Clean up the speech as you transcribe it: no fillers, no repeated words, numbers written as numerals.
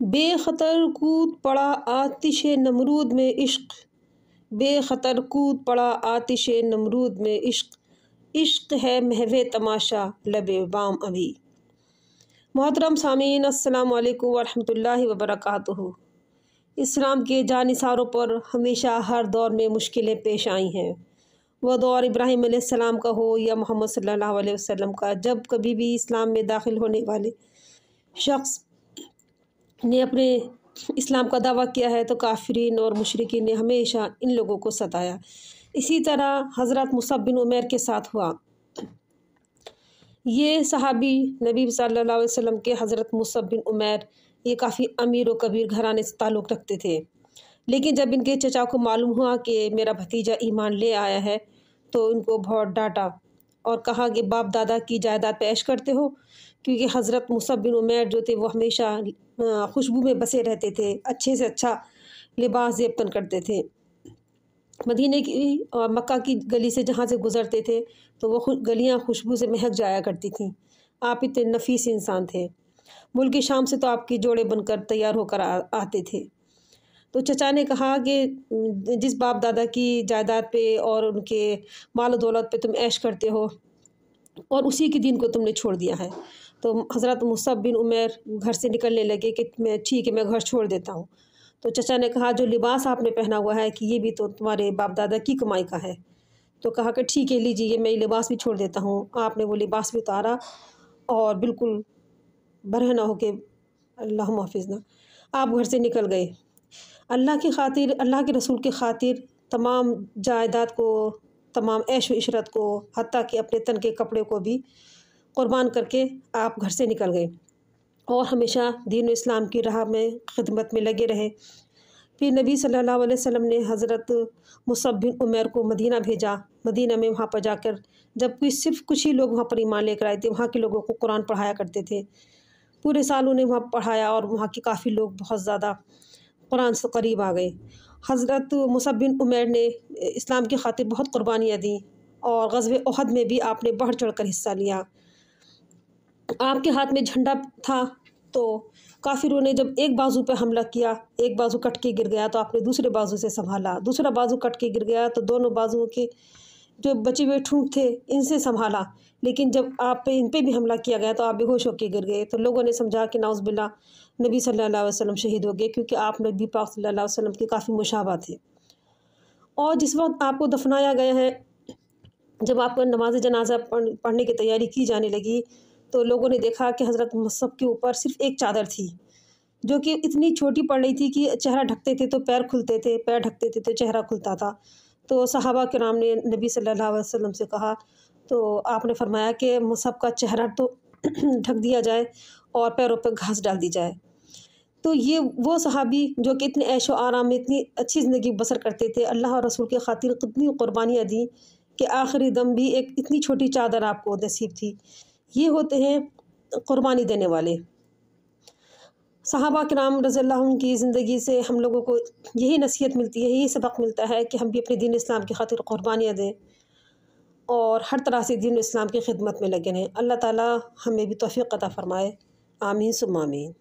बेखतर कूद पड़ा आतिश नमरूद में इश्क, बेखतर कूद पड़ा आतिश नमरूद में इश्क, इश्क है महवे तमाशा लबे बाम अभी। मोहतरम सामीन, अस्सलाम वालेकुम वरहमतुल्लाहि वबरकातुहू। इस्लाम के जानिसारों पर हमेशा हर दौर में मुश्किलें पेश आई हैं। वह दौर इब्राहीम अलैहिस्सलाम का हो या मोहम्मद सल्लल्लाहु अलैहि वसल्लम का। जब कभी भी इस्लाम में दाखिल होने वाले शख्स ने अपने इस्लाम का दावा किया है तो काफिरीन और मुशरिकीन ने हमेशा इन लोगों को सताया। इसी तरह हज़रत मुसअब बिन उमैर के साथ हुआ। ये सहाबी नबी सल्लल्लाहु अलैहि वसल्लम के हज़रत मुसअब बिन उमैर ये काफ़ी अमीर व कबीर घराने से ताल्लुक़ रखते थे। लेकिन जब इनके चचा को मालूम हुआ कि मेरा भतीजा ईमान ले आया है तो इनको बहुत डांटा और कहा कि बाप दादा की जायदाद पे ऐश करते हो। क्योंकि हज़रत मुसअब बिन उमैर जो थे वो हमेशा खुशबू में बसे रहते थे, अच्छे से अच्छा लिबास ज़ेबतन करते थे। मदीने की और मक्का की गली से जहाँ से गुज़रते थे तो वो गलियाँ खुशबू से महक जाया करती थीं। आप इतने नफीस इंसान थे। मुल्क शाम से तो आपके जोड़े बनकर तैयार होकर आते थे। तो चचा ने कहा कि जिस बाप दादा की जायदाद पे और उनके माल दौलत पे तुम ऐश करते हो और उसी के दिन को तुमने छोड़ दिया है। तो हज़रत मुसअब बिन उमैर घर से निकलने लगे कि मैं ठीक है, मैं घर छोड़ देता हूँ। तो चचा ने कहा जो लिबास आपने पहना हुआ है कि ये भी तो तुम्हारे बाप दादा की कमाई का है। तो कहा कि ठीक है, लीजिए, मैं लिबास भी छोड़ देता हूँ। आपने वो लिबास भी उतारा और बिल्कुल बरहना हो के अल्लाह माफ़िज़ना आप घर से निकल गए। अल्लाह की खातिर, अल्लाह के रसूल की खातिर तमाम जायदाद को, तमाम ऐश व इशरत को, हत्ता कि अपने तन के कपड़े को भी क़ुरबान करके आप घर से निकल गए और हमेशा दीन इस्लाम की राह में खिदमत में लगे रहे। फिर नबी सल्लल्लाहु अलैहि वसल्लम ने हज़रत मुसअब बिन उमैर को मदीना भेजा। मदीना में वहाँ पर जाकर जब कोई सिर्फ कुछ ही लोग वहाँ पर ईमान लेकर आए थे, वहाँ के लोगों को कुरान पढ़ाया करते थे। पूरे साल उन्हें वहाँ पढ़ाया और वहाँ के काफ़ी लोग बहुत ज़्यादा कुरान से करीब आ गए। हज़रत मुसअब बिन उमैर ने इस्लाम की खातिर बहुत कुर्बानियाँ दी और ग़ज़वे उहद में भी आपने बढ़ चढ़ कर हिस्सा लिया। आपके हाथ में झंडा था तो काफिरों ने जब एक बाजू पे हमला किया, एक बाजू कट के गिर गया तो आपने दूसरे बाजू से संभाला, दूसरा बाजू कट के गिर गया तो दोनों बाजुओं के जो बचे हुए ठूंठ थे इनसे संभाला। लेकिन जब आप पे इन पे भी हमला किया गया तो आप बेहोश होकर गिर गए। तो लोगों ने समझा कि नाउज़ुबिल्लाह नबी सल्लल्लाहु अलैहि वसल्लम शहीद हो गए, क्योंकि आप नबी पाक सल्लल्लाहु अलैहि वसल्लम के काफ़ी मुशाबा थे। और जिस वक्त आपको दफनाया गया है, जब आपको नमाज जनाजा पढ़ने की तैयारी की जाने लगी तो लोगों ने देखा कि हज़रत मुसअब के ऊपर सिर्फ एक चादर थी, जो कि इतनी छोटी पड़ रही थी कि चेहरा ढकते थे तो पैर खुलते थे, पैर ढकते थे तो चेहरा खुलता था। तो सहाबा किराम ने नबी सल्लल्लाहु अलैहि वसल्लम से कहा, तो आपने फरमाया कि मुसअब का चेहरा तो ढक दिया जाए और पैरों पर घास डाल दी जाए। तो ये वो सहाबी जो कि इतने ऐशो आराम में इतनी अच्छी ज़िंदगी बसर करते थे, अल्लाह और रसूल की खातिर कितनी कुर्बानियाँ दी कि आखिरी दम भी एक इतनी छोटी चादर आपको नसीब थी। ये होते हैं कुर्बानी देने वाले। सहाबा किराम रज़ियल्लाहु अन्हुम की ज़िंदगी से हम लोगों को यही नसीहत मिलती है, यही सबक मिलता है कि हम भी अपने दीन इस्लाम की खातिर कुर्बानियाँ दें और हर तरह से दीन इस्लाम की खिदमत में लगे रहें। अल्लाह ताला हमें भी तौफ़ीक़ अता फ़रमाए। आमीन सुम्मा आमीन।